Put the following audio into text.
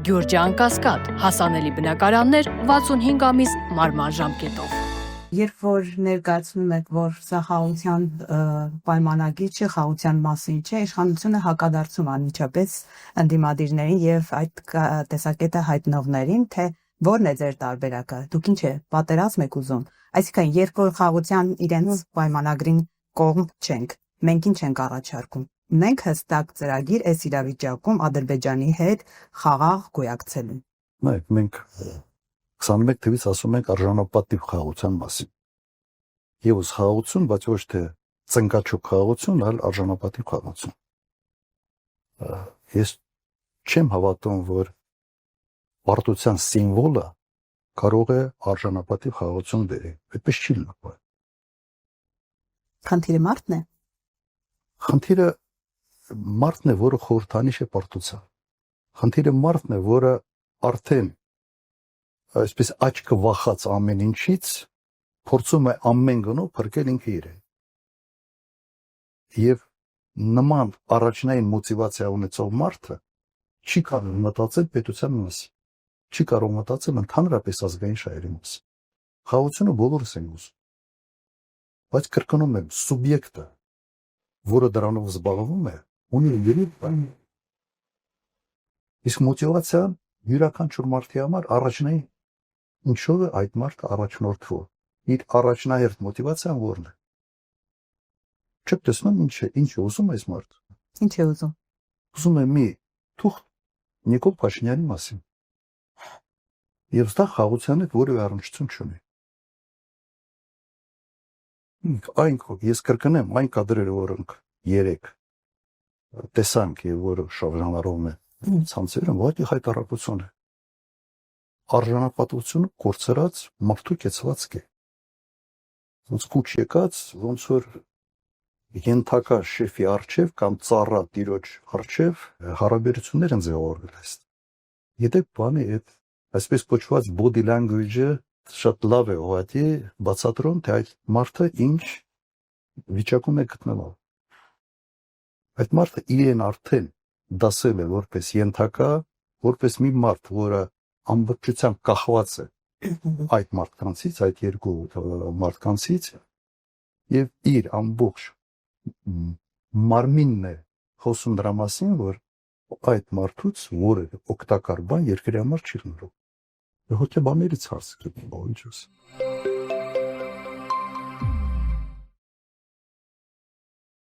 Գյուրջան Կասկադ, հասանելի բնակարաններ 65 ամիս մարման ժամկետով։ Երբ որ ներկայացնում եք, որ սա խաղաղության պայմանագիր չէ, խաղաղության մասին չէ, իշխանությունը հակադարձում անմիջապես ընդդիմադիրներին եւ այդ տեսակետը հայտնողներին, թե որն է ձեր տարբերակը, դուք ինչ է պատերազմ եք ուզում, այսինքն երբ որ խաղաղության իրենց պայմանագրին կողմ չենք, մենք ինչ ենք առաջարկում, մենք հստակ ծրագիր այս իրավիճակում Ադրբեջանի հետ խաղաղ գոյակցելու։ Մենք 21 թվականից ասում ենք արժանապատիվ խաղաղության մասին։ Եվս խաղաղություն, բայց ոչ թե ծնկաչուկ խաղաղություն, այլ արժանապատիվ խաղաղություն։ Ես չեմ հավատում, որ պարտության սիմվոլը կարող է արժանապատիվ խաղաղություն բերի։ Այդպես չի լինում։ Խնդիրը մարդն է։ Խնդիրը մարդն է, որը խորհրդանիշ է պարտության։ Խնդիրը մարդն է, որը արդեն այսպես աչքը վախած ամեն ինչից փորձում է ամեն գնով փրկել ինքը իրեն։ Եվ նման առաջնային մոտիվացիա ունեցող մարդը չի կարող մտածել պետության մասին, չի կարող մտածել ընդհանրապես ազգային շահերի մասին։ Խաղաղությունը բոլորս ենք ուզում։ Բայց կրկնում եմ, սուբյեկտը, որը դրանով զբաղվում է, ունի յուրին բան։ Իսկ մոտիվացիան յուրաքանչյուր մարդի համար առաջնային ինչով է այդ մարդը առաջնորդվում։ Իր առաջնահերթ մոտիվացիան որն է։ Չեք տեսնում ինչ է ուզում այս մարդը։ Ինչ է ուզում։ Ուզում է մի թուղթ Նիկոլ Փաշինյանի մասին։ Եվ սա խաղաղության հետ որևէ առնչություն չունի։ Ես կրկնեմ, այն կադրերը, որոնք երեք տեսանք եւ որը շարժանարով է ցանցերում, ոչ հայտարարություն է։ Արժանապատվությունը կորցրած մարդու կեցվածք է։ Ոնց կուչ եկած, ոնց որ ենթակա շեֆի արչև կամ ծառա տիրոջ արչև հարաբերություններ են ձևավորվել այստեղ։ Եթե բանի այդ այսպես կոչված body language-ը շատ լավ է ուղղակի բացատրում, թե այդ մարդը ինչ վիճակում է գտնվում։ Այդ մարդը իրեն արդեն դասել է որպես ենթակա, որպես մի մարդ, որը ամբողջությամբ կախված է այդ մարդկանցից, այդ երկու մարդկանցից եւ իր ամբողջ մարմինն է խոսում դրա մասին, որ այդ մարդուց որևէ օգտակար բան երկրի համար չի լինելու։ Հոգեբաններից հարց գտնվում, ինչպես։